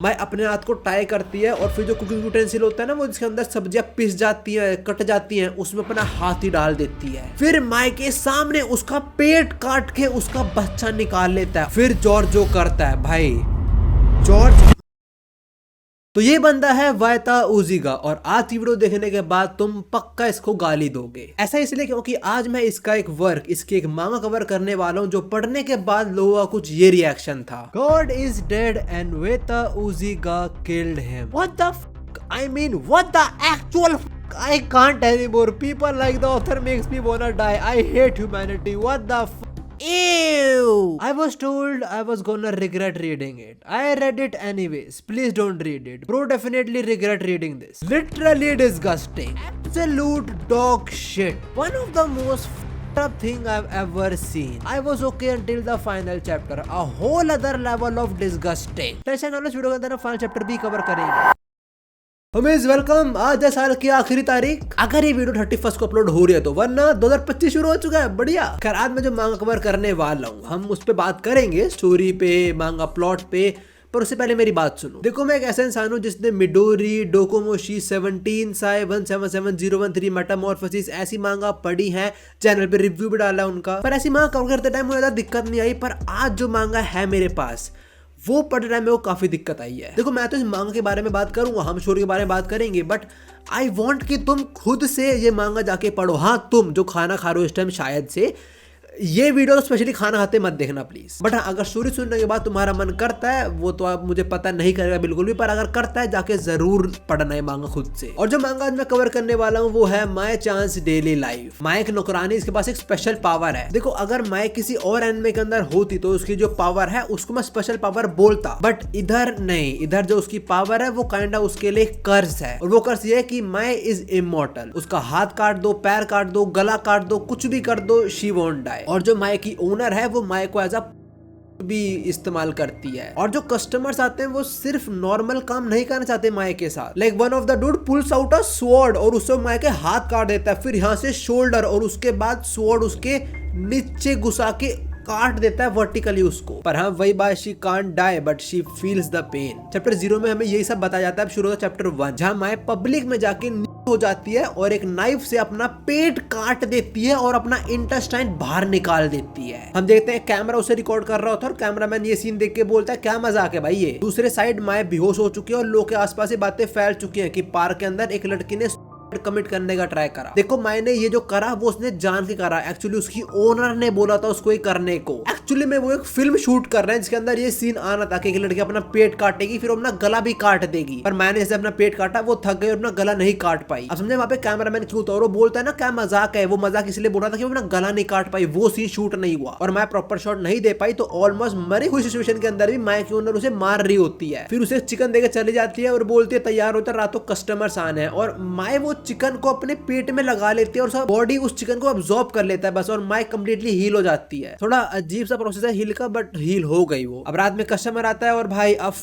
मैं अपने हाथ को टाई करती है और फिर जो कुकिंग यूटेंसिल होता है ना, वो जिसके अंदर सब्जियां पिस जाती हैं, कट जाती हैं, उसमें अपना हाथ ही डाल देती है। फिर माई के सामने उसका पेट काट के उसका बच्चा निकाल लेता है। फिर जॉर्ज जो करता है भाई, जॉर्ज तो ये बंदा है वायता उजिगा, और आज की वीडियो देखने के बाद तुम पक्का इसको गाली दोगे। ऐसा इसलिए क्योंकि आज मैं इसका एक वर्क, इसके एक मांगा कवर करने वाला हूँ, जो पढ़ने के बाद लोगों का कुछ ये रिएक्शन था। गॉड इज डेड एंड वायता उजिगा killed him. What the I mean, what the actual I can't anymore. People like the author makes me wanna die. I hate humanity. What the Ew! I was told I was gonna regret reading it. I read it anyways. Please don't read it. Bro, definitely regret reading this. Literally disgusting. Absolute dog shit. One of the most f***ed up thing I've ever seen. I was okay until the final chapter. A whole other level of disgusting. Tension ना लो, video के अंदर final chapter भी cover करेंगे। Welcome. आज है साल की आखिरी तारीख, अगर ये वीडियो 31 को अपलोड हो रही है तो, वरना 2025 शुरू हो चुका है। बढ़िया। खैर, आज मैं जो मांगा कवर करने वाला हूँ, हम उस पे बात करेंगे, स्टोरी पे, मांगा प्लॉट पे। पर उससे पहले मेरी बात सुनो। देखो, मैं एक ऐसा इंसान हूँ जिसने मिडोरी, डोकोमोशी, 17 साई 177013 मेटामॉर्फोसिस ऐसी मांगा पढ़ी है, चैनल पे रिव्यू भी डाला उनका। पर ऐसी मांगा कवर करते टाइम मुझे ज्यादा दिक्कत नहीं आई, पर आज जो मांगा है मेरे पास, वो पढ़ रहा है, मेरे को काफी दिक्कत आई है। देखो, मैं तो इस मांगा के बारे में बात करूंगा, हम स्टोरी के बारे में बात करेंगे, बट आई वांट कि तुम खुद से ये मांगा जाके पढ़ो। हाँ, तुम जो खाना खा रहे हो इस टाइम, शायद से ये वीडियो तो स्पेशली खाना खाते मत देखना प्लीज। बट हाँ, अगर स्टोरी सुनने के बाद तुम्हारा मन करता है, वो तो आप मुझे पता नहीं करेगा बिल्कुल भी, पर अगर करता है जाके जरूर पढ़ना है मांगा खुद से। और जो मांगा आज मैं कवर करने वाला हूँ वो है my chance daily life. My एक नौकरानी, इसके पास एक स्पेशल पावर है। देखो, अगर माय किसी और एनिमे के अंदर होती तो उसकी जो पावर है उसको मैं स्पेशल पावर बोलता, बट इधर नहीं। इधर जो उसकी पावर है वो काइंडा उसके लिए कर्ज है, और वो कर्ज ये है कि माय इज इमॉर्टल। उसका हाथ काट दो, पैर काट दो, गला काट दो, कुछ भी कर दो, शी वोंट डाई। और जो माय की ओनर है वो माय को एज अ भी इस्तेमाल करती है। और जो कस्टमर्स आते हैं वो सिर्फ नॉर्मल काम नहीं करना चाहते माय के साथ। Like one of the dude pools out a sword और उससे माय के हाथ काट देता है, फिर यहाँ से शोल्डर, और उसके बाद स्वॉर्ड उसके नीचे घुसा के काट देता है वर्टिकली उसको। पर हाँ, वही बात, she can't die but she feels the pain. Chapter 0 में हमें यही सब बताया जाता है। अब शुरू होता है चैप्टर 1, जहाँ माय पब्लिक में जाके हो जाती है और एक नाइफ से अपना पेट काट देती है और अपना इंटेस्टाइन बाहर निकाल देती है। हम देखते हैं कैमरा उसे रिकॉर्ड कर रहा होता है और कैमरामैन ये सीन देख के बोलता है, क्या मजाक है भाई ये। दूसरे साइड माय बेहोश हो चुकी है और लोग के आसपास ये बातें फैल चुकी हैं कि पार्क के अंदर एक लड़की ने कमिट करने का ट्राई करा। देखो, मैंने ये जो करा वो उसने जान के करा। एक्चुअली उसकी ओनर ने बोला था उसको ये करने को। एक्चुअली में वो एक फिल्म शूट कर रहे हैं जिसके अंदर ये सीन आना था कि एक लड़की अपना पेट काटेगी, फिर अपना गला भी काट देगी। पर मैंने जैसे अपना पेट काटा, वो थक गई और अपना गला नहीं काट पाई। अब समझे वहां पे कैमरामैन क्यों था, और वो बोलता है ना क्या मजाक है। वो मजाक इसलिए बोल रहा था कि वो अपना गला नहीं काट पाई, वो सीन शूट नहीं हुआ और मैं प्रॉपर शॉट नहीं दे पाई। तो ऑलमोस्ट मरी हुई सिचुएशन के अंदर भी माय की ओनर उसे मार रही होती है। फिर उसे चिकन देकर चली जाती है और बोलती है तैयार होता है, रातों कस्टमर्स आने हैं। और माय वो चिकन को अपने पेट में लगा लेती है और सब बॉडी उस चिकन को अब्सॉर्ब कर लेता है बस, और माय कंप्लीटली हील हो जाती है। थोड़ा अजीब सा प्रोसेस है हील का, बट हील हो गई वो। अब रात में कस्टमर आता है और भाई अब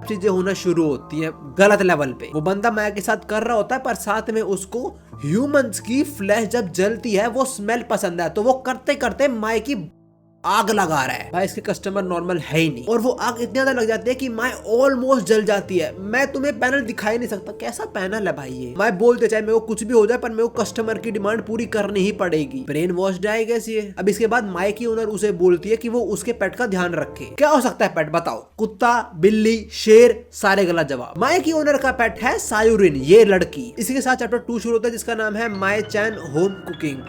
चीजें होना शुरू होती है गलत लेवल पे। वो बंदा माया के साथ कर रहा होता है, पर साथ में उसको ह्यूमंस की फ्लैश जब जलती है वो स्मेल पसंद है, तो वो करते करते माया की आग लगा रहा है। भाई, इसके कस्टमर नॉर्मल है ही नहीं, और वो आग इतनी ज्यादा लग जाती है कि माय ऑलमोस्ट जल जाती है। मैं तुम्हें पैनल दिखाई नहीं सकता, कैसा पैनल है भाई ये। माय बोलते चाहे मेरे को कुछ भी हो जाए, पर मेरे को कस्टमर की डिमांड पूरी करनी ही पड़ेगी। ब्रेन वॉश आई गेस ये। अब इसके बाद माय की ओनर उसे बोलती है कि वो उसके पेट का ध्यान रखे। क्या हो सकता है पेट, बताओ? कुत्ता, बिल्ली, शेर, सारे गलत जवाब। माय की ओनर का पेट है सायुरिन, ये लड़की। इसी के साथ चैप्टर 2 शुरू होता है जिसका नाम है माय चैन होम कुकिंग।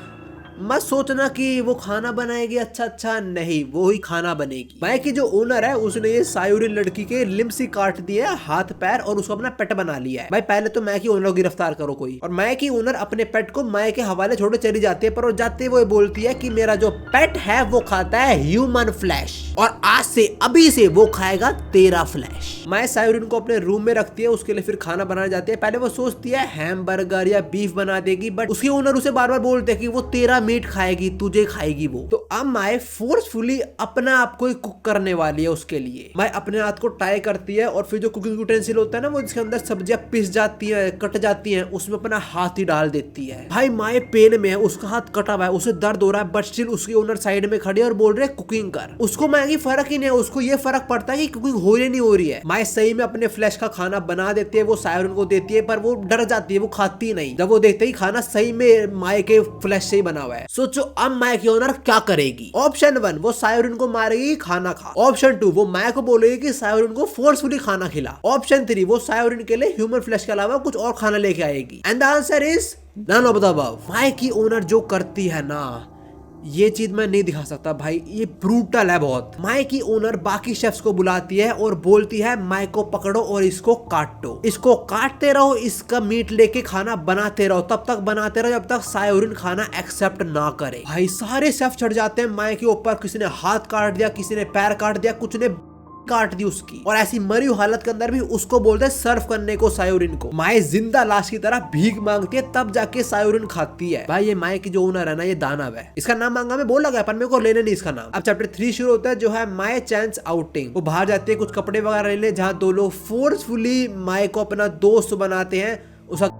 मत सोचना कि वो खाना बनाएगी, अच्छा नहीं, वो ही खाना बनेगी। माय की जो ओनर है उसने ये सायुरिन लड़की के लिम्स ही काट दिए, हाथ पैर, और उसको अपना पेट बना लिया है। भाई, पहले तो माय की ओनर को गिरफ्तार करो कोई। और माय की ओनर अपने पेट को माय के हवाले छोड़े चली जाती है, पर वो जाते वो बोलती है कि मेरा जो पेट है वो खाता है ह्यूमन फ्लैश, और आज से अभी से वो खाएगा तेरा फ्लैश। माय सायुरिन को अपने रूम में रखती है, उसके लिए फिर खाना बनाने जाती है। पहले वो सोचती है हैमबर्गर या बीफ बना देगी, बट उसकी ओनर उसे बार बार बोलते है कि वो तेरा मीट खाएगी, तुझे खाएगी वो। तो अब माए फोर्सफुली अपने आप को कुक करने वाली है उसके लिए। माए अपने हाथ को टाई करती है और फिर जो कुकिंग यूटेंसिल होता है ना, वो जिसके अंदर सब्जियां पिस जाती है, कट जाती है, उसमें अपना हाथ ही डाल देती है। भाई माए पेन में है, उसका हाथ कटा हुआ है, उसे दर्द हो रहा है, बट स्टिल उसकी ओनर साइड में खड़ी है और बोल रहे कुकिंग कर। उसको माए की फर्क ही नहीं है, उसको ये फर्क पड़ता है कि कुकिंग हो रही नहीं हो रही है। माए सही में अपने फ्लैश का खाना बना देती है, वो सायरन को देती है, पर वो डर जाती है, वो खाती नहीं जब वो देखते ही खाना सही में माए के फ्लैश से ही बना हुआ है। सोचो अब माए की ओनर क्या करेगी। ऑप्शन 1 वो सायरन को मारेगी, खाना खा। ऑप्शन 2 वो माए को बोलेगी कि सायरन को फोर्सफुली खाना खिला। ऑप्शन 3 वो सायरन के लिए ह्यूमन फ्लैश के अलावा कुछ और खाना लेके आएगी। And the answer is none of the above. माए की ओनर जो करती है ना, ये चीज मैं नहीं दिखा सकता भाई, ये ब्रूटल है बहुत। माए की ओनर बाकी शेफ्स को बुलाती है और बोलती है माए को पकड़ो और इसको काटो, इसको काटते रहो, इसका मीट लेके खाना बनाते रहो, तब तक बनाते रहो जब तक सायरन खाना एक्सेप्ट ना करे। भाई सारे शेफ चढ़ जाते हैं माए के ऊपर, किसी ने हाथ काट दिया, किसी ने पैर काट दिया, कुछ ने काट दी उसकी, और ऐसी मरी हुई हालत के अंदर भी उसको बोलते हैं सर्व करने को सायोरिन को। माए जिंदा लाश की तरह भीख मांगती है, तब जाके सायोरिन खाती है। भाई ये माए की जो ओनर है ना, ये दानव है। इसका नाम मांगा में बोला गया पर मेरे को लेने नहीं इसका नाम। अब चैप्टर 3 शुरू होता है जो है माए चांस आउटिंग। वो बाहर जाती है कुछ कपड़े वगैरह लेने, जहाँ दो लोग फोर्सफुली माए को अपना दोस्त बनाते हैं उसका।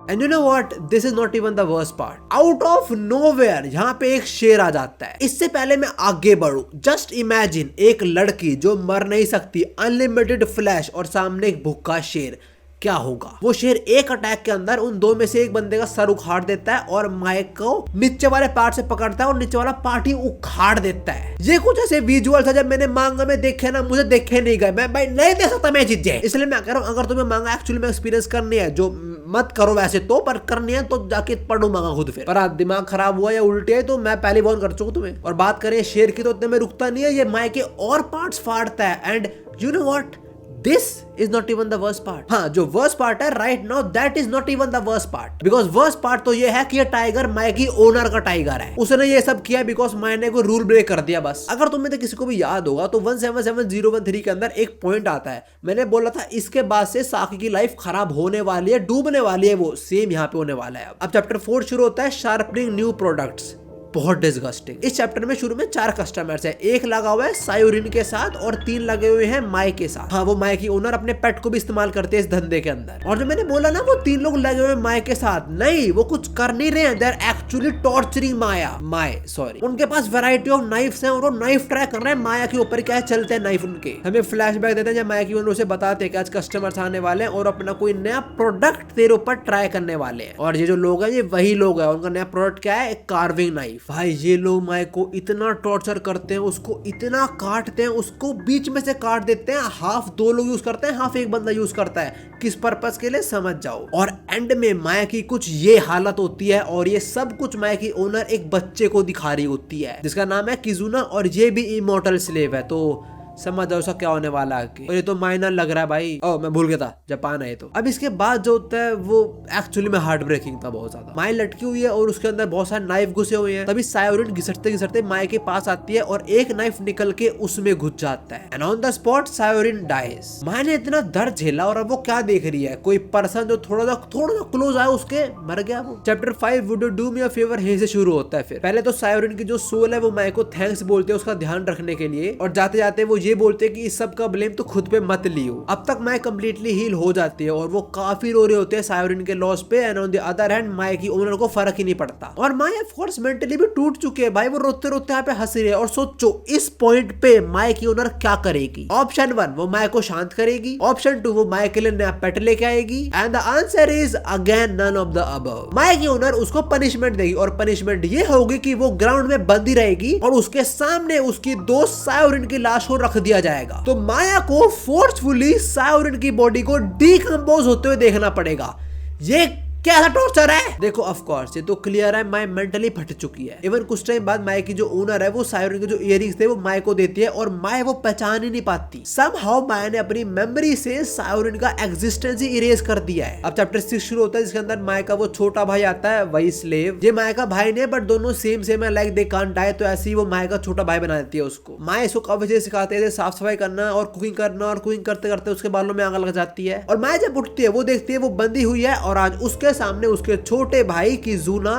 And you know what? This is not even the worst part. Out of nowhere यहाँ पे एक शेर आ जाता है। इससे पहले मैं आगे बढ़ूं, जस्ट इमेजिन एक लड़की जो मर नहीं सकती, अनलिमिटेड फ्लैश, और सामने एक भूखा शेर, क्या होगा। वो शेर एक अटैक के अंदर उन दो में से एक बंदे का सर उखाड़ देता है और माइक को नीचे वाले पार्ट से पकड़ता है और नीचे वाला पार्ट ही उखाड़ देता है। ये कुछ ऐसे विजुअल था जब मैंने मांगा में देखे ना, मुझे देखे नहीं गए। मैं भाई नहीं दे सकता मैं चीजें, इसलिए मैं कह रहा हूँ अगर तुम्हें मांगा एक्चुअली में एक्सपीरियंस करनी है, जो मत करो वैसे तो, पर करनी है तो जाके पढ़ो मांगा खुद। फिर पर दिमाग खराब हुआ या उल्टी है तो मैं पहले वार्न कर चुका तुम्हें। और बात करें शेर की तो इतने में रुकता नहीं है, ये माए के और पार्ट्स फाड़ता है। And you know what, this is not even the worst part. हाँ, जो वर्स्ट पार्ट है right now, that is not even the worst part, because worst part तो ये है कि ये टाइगर माए की ओनर का टाइगर है। उसने ये सब किया बिकॉज माए ने कोई रूल ब्रेक कर दिया बस। अगर तुम्हें तो किसी को भी याद होगा तो 177013 के अंदर एक पॉइंट आता है, मैंने बोला था इसके बाद से साकी की लाइफ खराब होने वाली है, डूबने वाली है, वो सेम यहाँ पे होने वाला है। अब चैप्टर 4 शुरू होता है, शार्पनिंग न्यू प्रोडक्ट्स। बहुत डिस्गस्टिंग। इस चैप्टर में शुरू में 4 कस्टमर्स हैं, एक लगा हुआ है सायोरिन के साथ और 3 लगे हुए हैं माए के साथ। हाँ, वो माए की ओनर अपने पेट को भी इस्तेमाल करते हैं इस धंधे के अंदर। और जो मैंने बोला ना वो 3 लोग लगे हुए माए के साथ, नहीं वो कुछ कर नहीं रहे हैं, दे आर एक्चुअली टॉर्चरिंग माए सॉरी। उनके पास वैरायटी ऑफ नाइफ्स हैं और वो नाइफ ट्राई कर रहे हैं माया के ऊपर, क्या चलते हैं नाइफ उनके। हमें फ्लैशबैक देते हैं जब माया की ओनर उसे बताते हैं कि आज कस्टमर्स आने वाले हैं और अपना कोई नया प्रोडक्ट तेरे ऊपर ट्राई करने वाले हैं। और ये जो लोग हैं ये वही लोग हैं, उनका नया प्रोडक्ट क्या है, एक कार्विंग नाइफ। भाई ये लोग माए को इतना टॉर्चर करते हैं, उसको इतना काटते हैं, उसको बीच में से काट देते हैं। हाफ 2 लोग यूज करते हैं, हाफ एक बंदा यूज करता है, किस पर्पस के लिए समझ जाओ। और एंड में माया की कुछ ये हालत होती है और ये सब कुछ माया की ओनर एक बच्चे को दिखा रही होती है जिसका नाम है किजुना, और ये भी इमॉर्टल स्लेव है। तो समझ जाओ उसका क्या होने वाला है। और ये तो माइनर लग रहा है भाई। ओ मैं भूल गया था जापान है तो। अब इसके बाद जो होता है वो एक्चुअली में हार्ट ब्रेकिंग था बहुत ज्यादा। माए लटकी हुई है और उसके अंदर बहुत सारे नाइफ घुसे हुए हैं। तभी सायोरिन घिसटते घिसटते माए के पास आती है और एक नाइफ निकल के उसमें घुस जाता है एंड ऑन द स्पॉट सायोरिन डाइज। माए ने इतना दर्द झेला और अब वो क्या देख रही है, कोई पर्सन जो थोड़ा सा क्लोज आया उसके मर गया वो। Chapter 5 would you do me a favour यहीं से शुरू होता है। फिर पहले तो सायोरिन की जो सोल है वो माए को थैंक्स बोलते हैं उसका ध्यान रखने के लिए, और जाते जाते वो ये बोलते हैं कि इस सब का ब्लेम तो खुद पे मत लियो। अब तक माए कंप्लीटली हील हो जाती है और वो काफी रो रहे होते हैं सायोरिन के लॉस पे। And on the other hand माए की ओनर को फर्क ही नहीं पड़ता और माए ऑफ कोर्स मेंटली भी टूट चुके हैं भाई। वो रोते रोते यहाँ पे हंस रहे हैं। और सोचो इस पॉइंट पे माए की ओनर क्या करेगी। ऑप्शन 1 वो माए को शांत करेगी, ऑप्शन 2 वो माए के लिए नया पेट लेके आएगी, and the answer is again none of the above. माए की ओनर उसको पनिशमेंट देगी और पनिशमेंट ये होगी कि वो ग्राउंड में बंदी रहेगी और उसके सामने उसकी दोस्त सायोरिन की लाश को रख दिया जाएगा। तो माया को फोर्सफुली सायोरिन की बॉडी को डिकम्पोज होते हुए देखना पड़ेगा। ये क्या ऐसा टॉर्चर है। देखो ऑफ कोर्स ये तो क्लियर है माए मेंटली फट चुकी है। इवन कुछ टाइम बाद माए की जो ओनर है वो सायोरिन के जो इयरिंग्स थे वो माए को देती है और माए वो पहचान ही नहीं पाती। समहाउ माए ने अपनी मेमोरी से सायोरिन का एग्जिस्टेंस ही इरेज कर दिया है। अब चैप्टर 6 शुरू होता है जिसके अंदर माए का वो छोटा भाई आता है, वही स्लेव। ये माए का भाई नहीं बट दोनों सेम है, लाइक दे कांट डाई। तो ऐसे ही वो माए का छोटा भाई बना देती है उसको। माए इसको काफी चीजें सिखाते थे, साफ सफाई करना और कुकिंग करना, और कुकिंग करते करते उसके बालों में आग लग जाती है। और माए जब उठती है वो देखती है वो बंदी हुई है और आज उसके सामने उसके छोटे भाई किजुना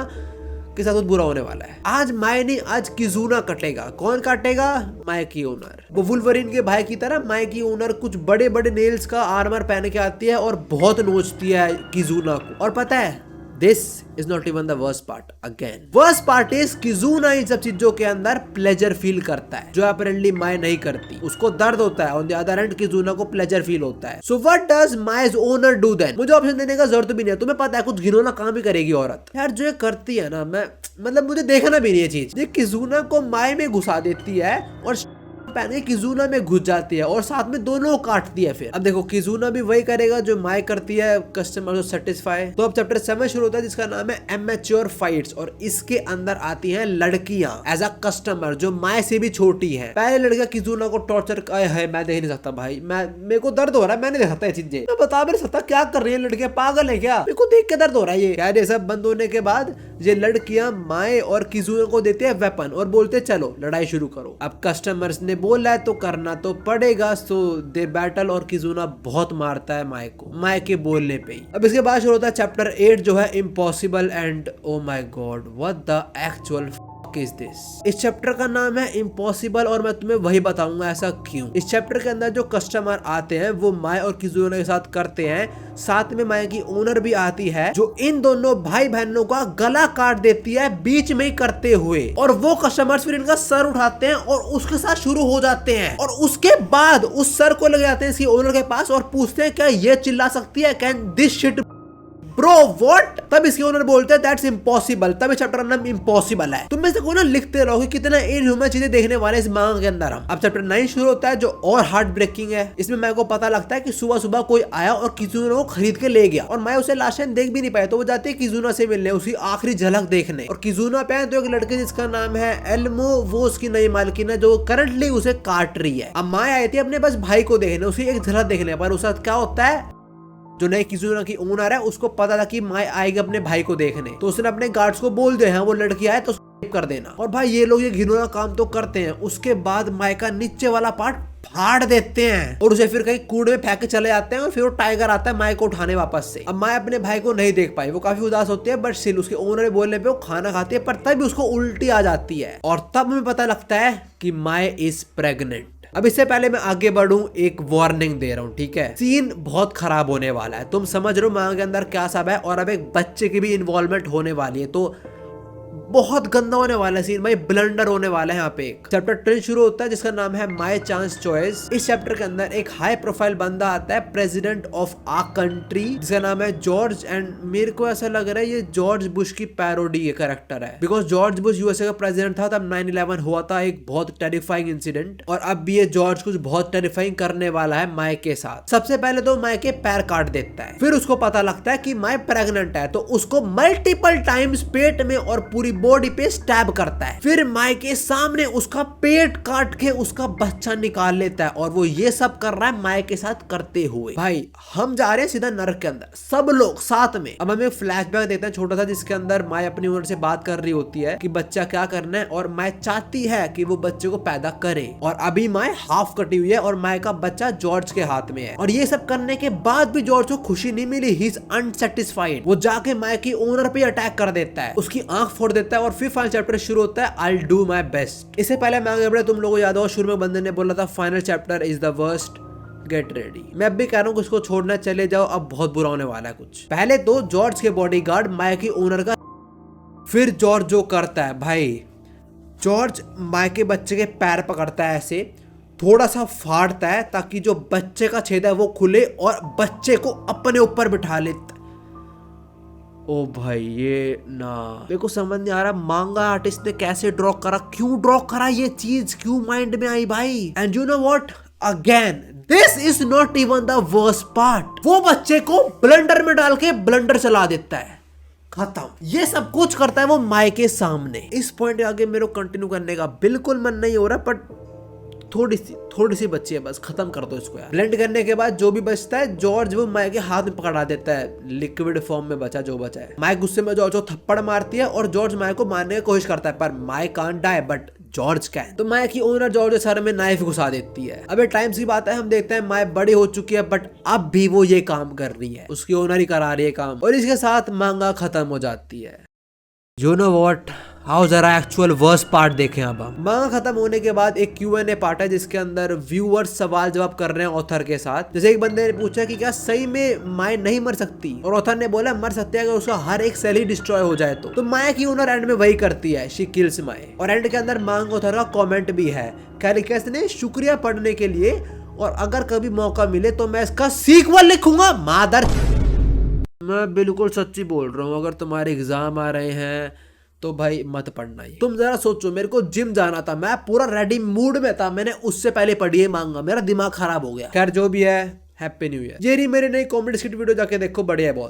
के साथ कुछ बुरा होने वाला है। आज माय नहीं, आज किजुना कटेगा। कौन काटेगा? माय की ओनर। वो वुल्वरीन के भाई की तरह माय की ओनर कुछ बड़े बड़े नेल्स का आर्मर पहन के आती है और बहुत नोचती है किजुना को। और पता है this is not even the worst part. Again worst part is Kizuna इन सब चीजों के अंदर प्लेजर फील करता है जो अपेरेंटली माय नहीं करती। उसको दर्द होता है, on the other hand Kizuna को प्लेजर फील होता है। सो व्हाट डज माय's ओनर डू देन? मुझे ऑप्शन देने का जरूरत भी नहीं है, तुम्हें पता है कुछ घिनौना काम ही करेगी औरत। यार जो ये करती है ना, मैं मतलब मुझे देखना भी नहीं है चीज। ये किजुना को माय में घुसा देती है और पहन के किजुना में घुस जाती है और साथ में दोनों काटती है। फिर अब देखो किजुना भी वही करेगा जो माय करती है, कस्टमर को सेटिस्फाई। तो अब चैप्टर 7 शुरू होता है जिसका नाम है एमेच्योर फाइट्स और इसके अंदर आती हैं लड़कियां एज अ कस्टमर जो माय से भी छोटी है। पहले लड़कियां किजुना को टॉर्चर है, मैं देख नहीं सकता भाई, मेरे को दर्द हो रहा है, मैं नहीं देख सकता ये चीजें, मैं बता भी नहीं सकता क्या कर रही है लड़कियां, पागल है क्या? मेरे को देख के दर्द हो रहा है ये। क्या सब बंद होने के बाद ये लड़कियां माय और किजुना को देते हैं वेपन और बोलते चलो लड़ाई शुरू करो। अब कस्टमर्स ने बोला है तो करना तो पड़ेगा। सो दे बैटल और किजुना बहुत मारता है माय को, माय के बोलने पे ही। अब इसके बाद शुरू होता है चैप्टर 8 जो है impossible and oh my God what the actual is this. इस चैप्टर का नाम है इम्पॉसिबल और मैं तुम्हें वही बताऊंगा ऐसा क्यों। इस चैप्टर के अंदर जो कस्टमर आते हैं वो माय और किजुना के साथ करते हैं, साथ में माय की ओनर भी आती है जो इन दोनों भाई बहनों का गला काट देती है बीच में ही करते हुए। और वो कस्टमर्स फिर इनका सर उठाते हैं और उसके साथ शुरू हो जाते हैं और उसके बाद उस सर को ले जाते हैं इसकी ओनर के पास और पूछते हैं क्या ये चिल्ला सकती है, can this shit bro what? तब इसके ओनर बोलते हैं दैट्स इम्पॉसिबल। तब इस चैप्टर का नाम इम्पॉसिबल है। तुम में से कोई ना लिखते रहो कि कितना इनह्यूमन चीजें देखने वाले इस मांगा के अंदर हम। अब चैप्टर 9 शुरू होता है जो और हार्ट ब्रेकिंग है। इसमें माय को पता लगता है कि सुबह सुबह कोई आया और किजुना को खरीद के ले गया और माय उसे लास्ट टाइम देख भी नहीं पाया। तो वो जाती है किजुना से मिलने, उसकी आखिरी झलक देखने। और किजुना पे तो एक लड़के जिसका नाम है एल्मो, वो उसकी नई मालकिन है जो करंटली उसे काट रही है। अब माय आई थी अपने बस भाई को देखने, उसकी एक झलक देखने पर उसके साथ क्या होता है, जो नई किजुना की ओनर है उसको पता था कि माय आएगी अपने भाई को देखने, तो उसने अपने गार्ड्स को बोल दिया वो लड़की आए तो कर देना। और भाई ये लोग ये घिनौना काम तो करते हैं। उसके बाद माय का नीचे वाला पार्ट फाड़ देते हैं और उसे फिर कहीं कूड़े में फेंक के चले जाते हैं और फिर वो टाइगर आता है माय को उठाने वापस से। अब माय अपने भाई को नहीं देख पाई, वो काफी उदास होती है, बट स्टिल उसके ओनर बोलने पे वो खाना खाती है, पर तब उसको उल्टी आ जाती है और तब हमें पता लगता है कि माय इज प्रेग्नेंट। अब इससे पहले मैं आगे बढ़ूं एक वार्निंग दे रहा हूं, ठीक है? सीन बहुत खराब होने वाला है, तुम समझ रहे हो मांगा के अंदर क्या सब है, और अब एक बच्चे की भी इन्वॉल्वमेंट होने वाली है, तो बहुत गंदा होने वाला है सीन भाई, ब्लंडर होने वाला है यहाँ पे। एक चैप्टर 10 शुरू होता है जिसका नाम है माय चांस चॉइस। इस चैप्टर के अंदर एक हाई प्रोफाइल बंदा आता है, प्रेसिडेंट ऑफ आ कंट्री, जिसका नाम है जॉर्ज। एंड मेरे को ऐसा लग रहा है ये जॉर्ज बुश की पैरोडी ये कैरेक्टर है, बिकॉज जॉर्ज बुश यूएसए का प्रेसिडेंट था तब 9/11 हुआ था, एक बहुत टेरिफाइंग इंसिडेंट, और अब भी ये जॉर्ज कुछ बहुत टेरिफाइंग करने वाला है माय के साथ। सबसे पहले तो माय के पैर काट देता है, फिर उसको पता लगता है कि माय प्रेग्नेंट है, तो उसको मल्टीपल टाइम्स पेट में और पूरी बॉडी पे स्टैब करता है। फिर माय के सामने उसका पेट काट के उसका बच्चा निकाल लेता है, और वो ये सब कर रहा है माय के साथ करते हुए। भाई हम जा रहे हैं सीधा नरक के अंदर, सब लोग साथ में। अब हमें फ्लैशबैक देखते हैं छोटा सा, जिसके अंदर माय अपनी ओनर से बात कर रही होती है कि बच्चा क्या करना है, और माय चाहती है कि वो बच्चे को पैदा करे, और अभी माय हाफ कटी हुई है और माय का बच्चा जॉर्ज के हाथ में है। और ये सब करने के बाद भी जॉर्ज को खुशी नहीं मिली, ही इज अनसेटिस्फाइड। वो जाके माय की ओनर पे अटैक कर देता है, उसकी आंख फोड़ देता है, और फिर फाइनल चैप्टर शुरू होता है आई डू माई बेस्ट। इससे पहले मैं आगे बढ़े, तुम लोगों को याद हो शुरू में बंदे ने बोला था final chapter is the worst, get ready. मैं अब भी कह रहा हूँ उसको छोड़ना चले जाओ, अब बहुत बुरा होने वाला है कुछ। पहले तो जॉर्ज के बॉडीगार्ड माय की ओनर का, फिर जॉर्ज जो करता है भाई, जॉर्ज माय के बच्चे के पैर पकड़ता है, ऐसे थोड़ा सा फाड़ता है ताकि जो बच्चे का छेद है वो खुले और बच्चे को अपने ऊपर बिठा लेता। ओ भाई ये ना, मेरे को समझ नहीं आ रहा मांगा आर्टिस्ट ने कैसे ड्रॉ करा, क्यों ड्रॉ करा, ये चीज क्यों माइंड में आई भाई। And you know what, again this is not even the worst part. वो बच्चे को ब्लेंडर में डाल के ब्लेंडर चला देता है, खत्म। ये सब कुछ करता है वो माय के सामने। इस पॉइंट के आगे मेरे को कंटिन्यू करने का बिल्कुल मन नहीं हो रहा, बट थोड़ी सी बच्ची है, बस खत्म कर दो इसको यार। ब्लेंड करने के बाद जो भी बचता है जॉर्ज वो माय के हाथ में पकड़ा देता है, लिक्विड फॉर्म में बचा जो बचा है। माय गुस्से में जॉर्ज को थप्पड़ मारती है और जॉर्ज माय को मारने की कोशिश करता है, पर माय can't die but George can. तो माय की ओनर जॉर्ज के सर में नाइफ घुसा देती है। अब टाइम्स की बात है, हम देखते हैं माय बड़ी हो चुकी है, बट अब भी वो ये काम कर रही है, उसकी ओनर ही करा रही है काम, और इसके साथ मांगा खत्म हो जाती है। यू नो वॉट, आओ जरा एक्चुअल वर्स्ट पार्ट देखें। अब हम मांगा खत्म होने के बाद एक Q&A पार्ट है जिसके अंदर व्यूअर्स सवाल जवाब कर रहे हैं ऑथर के साथ। जैसे एक बंदे ने पूछा कि क्या सही में माया नहीं मर सकती, और ऑथर ने बोला मर सकती है अगर उसका हर एक सेल ही डिस्ट्रॉय हो जाए तो माया की ओनर एंड में वही करती है, शी किल्स माया। और एंड के अंदर मांगा ऑथर का कॉमेंट भी है, कैरिकस ने शुक्रिया पढ़ने के लिए, और अगर कभी मौका मिले तो मैं इसका सीक्वल लिखूंगा। मादर, मैं बिल्कुल सच्ची बोल रहा हूँ, अगर तुम्हारे एग्जाम आ रहे हैं तो भाई मत पढ़ना ही। तुम जरा सोचो, मेरे को जिम जाना था, मैं पूरा रेडी मूड में था, मैंने उससे पहले पढ़ी है मांगा, मेरा दिमाग खराब हो गया। खैर जो भी है, हैप्पी न्यू ईयर। ये रही मेरी नई कॉमेडी स्किट वीडियो, जाके देखो, बढ़िया है बहुत।